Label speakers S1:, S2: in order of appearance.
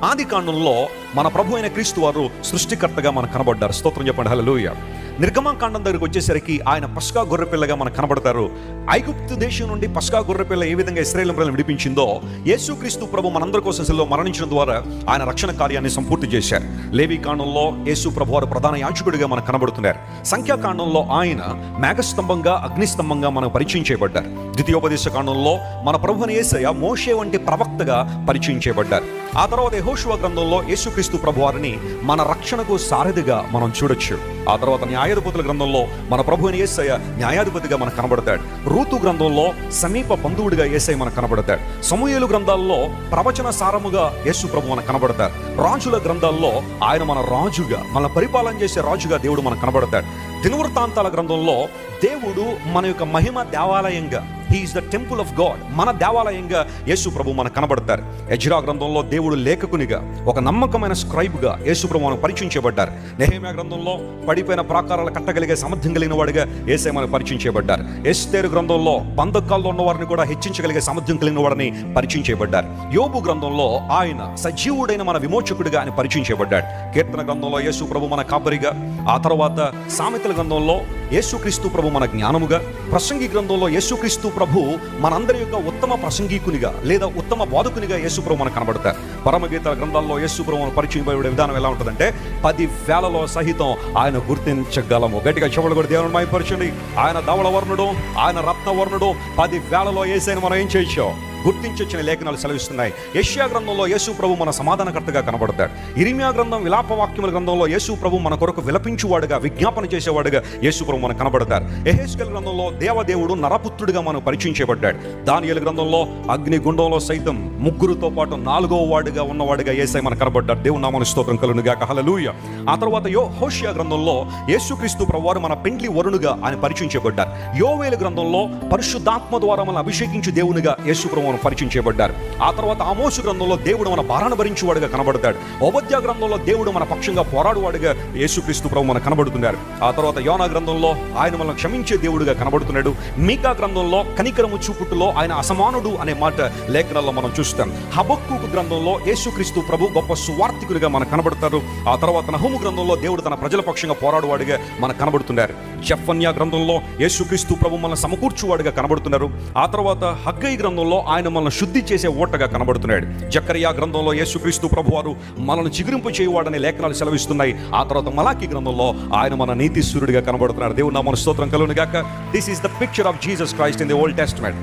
S1: ఆది కాండంలో మన ప్రభు అయిన క్రీస్తు వారు సృష్టికర్తగా మనకు కనబడ్డారు. స్తోత్రం చెప్పండి, హల్లెలూయా. నిర్గమకాండం దగ్గరికి వచ్చేసరికి ఆయన పస్కా గొర్రెపిల్లగా మనకు కనబడతారు. ఐగుప్తు దేశం నుండి పస్కా గొర్రెపిల్ల ఏ విధంగా ఇశ్రాయేలు ప్రజలను విడిపించిందో, యేసుక్రీస్తు ప్రభు మనందరి కోసం శిలువలో మరణించడం ద్వారా ఆయన రక్షణ కార్యాన్ని సంపూర్తి చేశారు. లేవి కాండంలో యేసు ప్రభు వారు ప్రధాన యాజకుడిగా మనకు కనబడుతున్నారు. సంఖ్యాకాండంలో ఆయన మేఘస్తంభంగా అగ్నిస్తంభంగా మనకు పరిచయం చేయబడ్డారు. ద్వితీయోపదేశ కాండంలో మన ప్రభుని యేసయ్య మోషే వంటి ప్రవక్తగా పరిచయం చేయబడ్డారు. ఆ తర్వాత యెహోషువ గ్రంథంలో యేసుక్రీస్తు ప్రభు వారిని మన రక్షణకు సారథిగా మనం చూడొచ్చు. ఆ తర్వాత న్యాయాధిపతుల గ్రంథంలో మన ప్రభు అయిన యేసయ్య న్యాయాధిపతిగా మనకు కనబడతాడు. రూతు గ్రంథంలో సమీప బంధువుడిగా యేసయ్య మనకు కనబడతాడు. సమూయేలు గ్రంథాల్లో ప్రవచన సారముగా యేసు ప్రభు మనకు కనబడతాడు. రాజుల గ్రంథాల్లో ఆయన మన రాజుగా, మన పరిపాలన చేసే రాజుగా దేవుడు మనకు కనబడతాడు. దినవృత్తాంతాల గ్రంథంలో దేవుడు మన యొక్క మహిమ దేవాలయంగా, he is the temple of God, మన దేవాలయంగా యేసు ప్రభు మనకు కనబడతారు. ఎజ్రా గ్రంథంలో దేవుడు లేఖకునిగా, ఒక నమ్మకమైన స్క్రైబ్గా యేసు ప్రభు మనకు పరిచయం చేయబడ్డారు. నెహెమ్యా గ్రంథంలో పడిపోయిన ప్రాకారాలు కట్టగలిగే సామర్థ్యం కలిగిన వాడిగా యేసయ్య మనకు పరిచయం చేయబడ్డారు. ఎస్తేరు గ్రంథంలో బంధకాల్లో ఉన్న వారిని కూడా హెచ్చించగలిగే సామర్థ్యం కలిగిన వాడిని పరిచయం చేయబడ్డారు. యోబు గ్రంథంలో ఆయన సజీవుడైన మన విమోచకుడిగా ఆయన పరిచయం చేయబడ్డాడు. కీర్తన గ్రంథంలో యేసు ప్రభు మన కాపరిగా, ఆ తర్వాత సామెతల గ్రంథంలో యేసుక్రీస్తు ప్రభు మన జ్ఞానముగా, ప్రసంగి గ్రంథంలో యేసుక్రీస్తు ప్రభు మనందరి యొక్క ఉత్తమ ప్రసంగికునిగా లేదా ఉత్తమ బోధకునిగా యేసు ప్రభు మనకు కనబడతారు. పరమగీత గ్రంథాల్లో యేసు ప్రభు పరిచయం చేయబడే విధానం ఎలా ఉంటుందంటే, 10,000లో సహితం ఆయన గుర్తించగలము. గట్టిగా చెవులు కూడా దేవుని మహిమపరచండి. ఆయన ధవళ వర్ణుడు, ఆయన రత్న వర్ణుడు, 10,000లో యేసయ్యను మనం ఏం చేయొచ్చు, గుర్తించొచ్చిన లేఖనాలు సెలవిస్తున్నాయి. యెషయా గ్రంథంలో యేసు ప్రభు మన సమాధానకర్తగా కనబడతాడు. ఇర్మీయా గ్రంథం విలాపవాక్యముల గ్రంథంలో యేసు ప్రభు మన కొరకు విలపించువాడుగా, విజ్ఞాపన చేసేవాడుగా యేసు ప్రభు మనకు కనబడతారు. యెహెజ్కేలు గ్రంథంలో దేవదేవుడు నరపుత్రుడిగా మనకు పరిచయం చేయబడ్డాడు. దానియేలు గ్రంథంలో అగ్ని గుండంలో సైతం ముగ్గురుతో పాటు 4వ వాడుగా ఉన్నవాడుగా యేసయ్య మనకు కనబడ్డాడు. దేవుని నామమునకు స్తోత్రం కలుగును గాక, హల్లెలూయా. ఆ తర్వాత హోషేయ గ్రంథంలో యేసుక్రీస్తు ప్రభువారు మన పెండ్లి వరుణుగా ఆయన పరిచయం చేయబడ్డారు. యోవేలు గ్రంథంలో పరిశుద్ధాత్మ ద్వారా మనం అభిషేకించు దేవునిగా యేసు ప్రభు పరిచయం చేయబడ్డారు. ఆ తర్వాత ఆమోసు గ్రంథంలో దేవుడు మన భారాన్ని భరించువాడుగా కనబడతాడు. ఓబద్యా గ్రంథంలో దేవుడు మన పక్షంగా పోరాడువాడుగా యేసుక్రీస్తు ప్రభు మనకు కనబడుతున్నారు. ఆ తర్వాత యోనా గ్రంథంలో ఆయన మనల్ని క్షమించే దేవుడుగా కనబడుతున్నాడు. మీకా గ్రంథంలో కనికరము చూపుట్టులో ఆయన అసమానుడు అనే మాట లేఖనాల్లో మనం చూస్తాం. హబక్కూకు గ్రంథంలో యేసుక్రీస్తు ప్రభు గొప్ప సువార్తికుడిగా మనకు కనబడతారు. ఆ తర్వాత నహూము గ్రంథంలో దేవుడు తన ప్రజల పక్షంగా పోరాడువాడుగా మనకు కనబడుతున్నారు. జెఫన్యా గ్రంథంలో యేసుక్రీస్తు ప్రభు మనల్ని సమకూర్చువాడుగా కనబడుతున్నారు. ఆ తర్వాత హగ్గయి గ్రంథంలో ఆయన మనల్ని శుద్ధి చేసే ఓటగా కనబడుతున్నాడు. జకరియా గ్రంథంలో యేసుక్రీస్తు ప్రభు వారు మనల్ని చిగురింపు చేయువాడనే లేఖనాలు సెలవిస్తున్నాయి. ఆ తర్వాత మలాకి గ్రంథంలో ఆయన మన నీతి సూర్యుడిగా కనబడుతున్నాడు. దేవుని నామమునకు స్తోత్రం కలుగును గాక. This is the picture of Jesus Christ in the old testament.